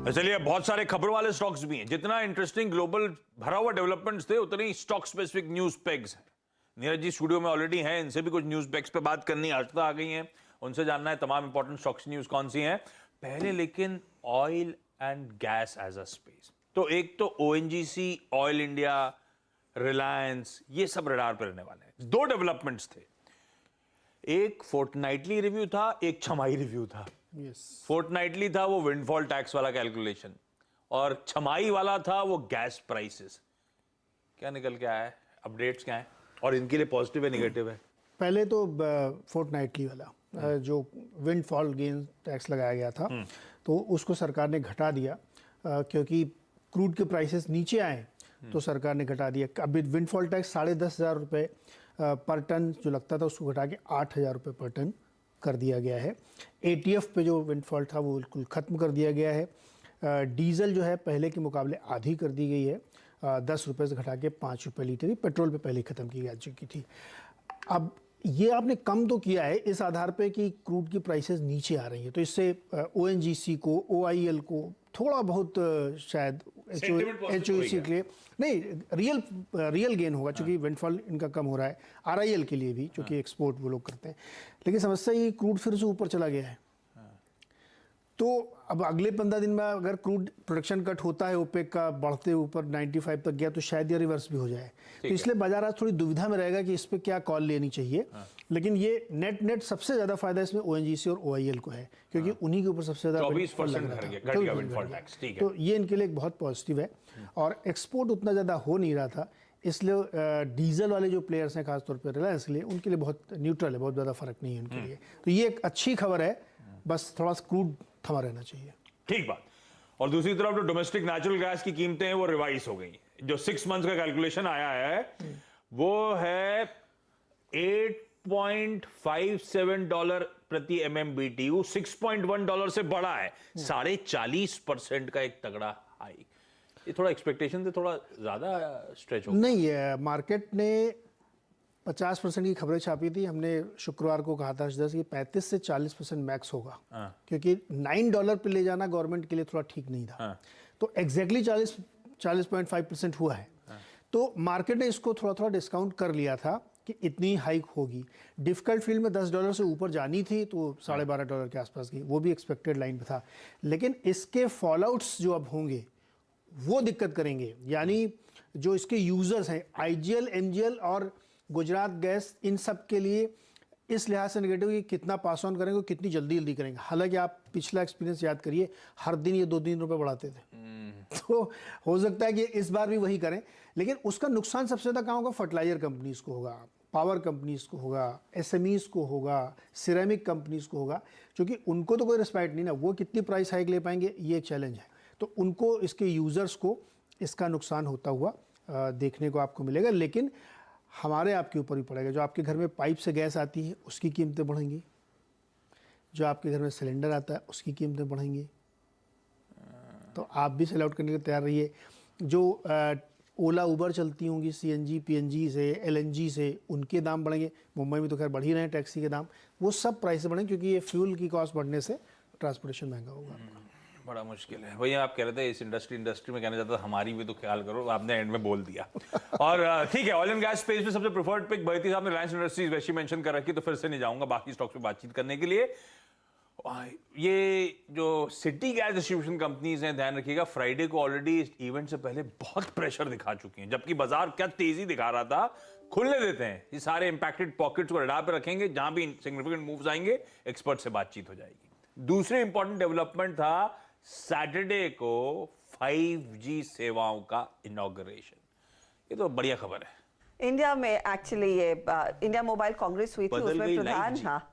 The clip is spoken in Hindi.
चलिए, बहुत सारे खबरों वाले स्टॉक्स भी हैं। जितना इंटरेस्टिंग ग्लोबल भरा हुआ डेवलपमेंट्स थे, उतने ही स्टॉक स्पेसिफिक न्यूज पेग्स हैं। नीरज जी स्टूडियो में ऑलरेडी हैं, इनसे भी कुछ न्यूज पेग्स पे बात करनी आजता आ गई हैं, उनसे जानना है तमाम इंपॉर्टेंट स्टॉक्स न्यूज कौन सी हैं। पहले लेकिन oil and gas as a space, तो एक तो ओएनजीसी, ऑयल इंडिया, रिलायंस, ये सब रडार पर रहने वाले हैं। दो डेवलपमेंट्स थे, एक फोर्टनाइटली रिव्यू था, एक छमाही रिव्यू था। फोर्टनाइटली था वो विंडफॉल टैक्स वाला कैलकुलेशन, और छमाही वाला था वो गैस प्राइसेस। क्या निकल के आया है, अपडेट्स क्या है, और इनके लिए पॉजिटिव है नेगेटिव है? पहले तो फोर्टनाइटली वाला जो विंडफॉल गेन टैक्स लगाया गया था, तो उसको सरकार ने घटा दिया क्योंकि क्रूड के प्राइसेस नीचे आए, तो सरकार ने घटा दिया। अभी विंडफॉल टैक्स 10,500 रुपये पर टन जो लगता था, उसको घटा के 8,000 रुपये पर टन कर दिया गया है। एटीएफ पे जो विंडफॉल था वो बिल्कुल ख़त्म कर दिया गया है। डीजल जो है पहले के मुकाबले आधी कर दी गई है, 10 रुपये से घटा के 5 रुपये लीटर। पेट्रोल पे पहले ख़त्म की जा चुकी थी। अब ये आपने कम तो किया है इस आधार पे कि क्रूड की प्राइसेस नीचे आ रही हैं, तो इससे ओएनजीसी को, ओआईएल को थोड़ा बहुत शायद एचओसी के लिए नहीं, रियल गेन होगा, क्योंकि विंडफॉल इनका कम हो रहा है। आरआईएल के लिए भी, क्योंकि एक्सपोर्ट वो लोग करते हैं। लेकिन समस्या ये क्रूड फिर से ऊपर चला गया है, तो अब अगले 15 दिन में अगर क्रूड प्रोडक्शन कट होता है, ओपेक का बढ़ते ऊपर 95 तक गया, तो शायद ये रिवर्स भी हो जाए। तो इसलिए बाजार आज थोड़ी दुविधा में रहेगा कि इस पे क्या कॉल लेनी चाहिए। लेकिन ये नेट सबसे ज्यादा फायदा इसमें ओएनजीसी और ओआईएल को है, क्योंकि उन्हीं के ऊपर सबसे ज्यादा 24% तो ये इनके लिए एक बहुत पॉजिटिव है। और एक्सपोर्ट उतना ज्यादा हो नहीं रहा था, इसलिए डीजल वाले जो प्लेयर्स हैं, खासतौर पर रिलायंस के लिए, उनके लिए बहुत न्यूट्रल है, बहुत ज़्यादा फर्क नहीं है उनके लिए। तो ये एक अच्छी खबर है, बस थोड़ा सा क्रूड थमा रहना चाहिए। ठीक बात। और दूसरी तरफ जो डोमेस्टिक नेचुरल गैस की कीमतें हैं वो रिवाइज हो गई। जो 6 मंथ्स का कैलकुलेशन आया है वो है $8.57 प्रति MMBTU, $6.1 से बड़ा है, 40% का एक तगड़ा हाई। ये थोड़ा एक्सपेक्टेशन से थोड़ा ज्यादा स्ट्रेच हो नहीं है। मार्केट ने 50% की खबरें छापी थी, हमने शुक्रवार को कहा था कि 35 से 40% मैक्स होगा, क्योंकि $9 पे ले जाना गवर्नमेंट के लिए थोड़ा ठीक नहीं था। तो एग्जैक्टली 40.5% हुआ है। तो मार्केट ने इसको थोड़ा थोड़ा डिस्काउंट कर लिया था कि इतनी हाइक होगी। डिफिकल्ट फील्ड में $10 से ऊपर जानी थी, तो $12.5 के आसपास की, वो भी एक्सपेक्टेड लाइन पे था। लेकिन इसके फॉलोआउट्स जो अब होंगे वो दिक्कत करेंगे। यानी जो इसके यूजर्स हैं, आईजीएल, एमजीएल और गुजरात गैस, इन सब के लिए इस लिहाज से नेगेटिव कि कितना पास ऑन करेंगे, कितनी जल्दी करेंगे। हालांकि आप पिछला एक्सपीरियंस याद करिए, हर दिन ये 2-3 रुपए बढ़ाते थे। तो हो सकता है कि इस बार भी वही करें, लेकिन उसका नुकसान सबसे ज़्यादा कहाँ होगा? फर्टिलाइजर कंपनीज को होगा, पावर कंपनीज को होगा, एसएमईज को होगा, सिरेमिक कंपनीज को होगा, क्योंकि उनको तो कोई रिस्पेक्ट नहीं ना, वो कितनी प्राइस हाइक ले पाएंगे, ये एक चैलेंज है। तो उनको, इसके यूज़र्स को इसका नुकसान होता हुआ देखने को आपको मिलेगा। लेकिन हमारे आपके ऊपर भी पड़ेगा। जो आपके घर में पाइप से गैस आती है उसकी कीमतें बढ़ेंगी, जो आपके घर में सिलेंडर आता है उसकी कीमतें बढ़ेंगी। तो आप भी सेल आउट करने के लिए तैयार रहिए। जो ओला उबर चलती होंगी सीएनजी पीएनजी से, एलएनजी से, उनके दाम बढ़ेंगे। मुंबई में तो खैर बढ़ ही रहे हैं टैक्सी के दाम, वो सब प्राइस बढ़ेंगे, क्योंकि ये फ्यूल की कॉस्ट बढ़ने से ट्रांसपोर्टेशन महंगा होगा। बड़ा मुश्किल है भैया। आप कह रहे थे इस इंडस्ट्री में कहना चाहता था, हमारी भी तो ख्याल करो, आपने एंड में बोल दिया। और ठीक है, ऑयल एंड गैस स्पेस में सबसे प्रेफर्ड पिक भारती साहब ने रिलायंस इंडस्ट्रीज वैसी मेंशन कर रखी, तो फिर से नहीं जाऊंगा बाकी स्टॉक्स पे बातचीत करने के लिए। ये जो सिटी गैस डिस्ट्रीब्यूशन कंपनीज हैं, ध्यान रखिएगा, फ्राइडे को ऑलरेडी इवेंट से पहले बहुत प्रेशर दिखा चुकी हैं, जबकि बाजार क्या तेजी दिखा रहा था। खुलने देते हैं, ये सारे इंपैक्टेड पॉकेट्स को रडार पे रखेंगे, जहां भी सिग्निफिकेंट मूव्स आएंगे एक्सपर्ट से बातचीत हो जाएगी। दूसरे इंपॉर्टेंट डेवलपमेंट था सैटरडे को 5G सेवाओं का इनॉग्रेशन। ये तो बढ़िया खबर है। इंडिया में एक्चुअली ये इंडिया मोबाइल कांग्रेस हुई थी, उसमें प्रधान, हाँ,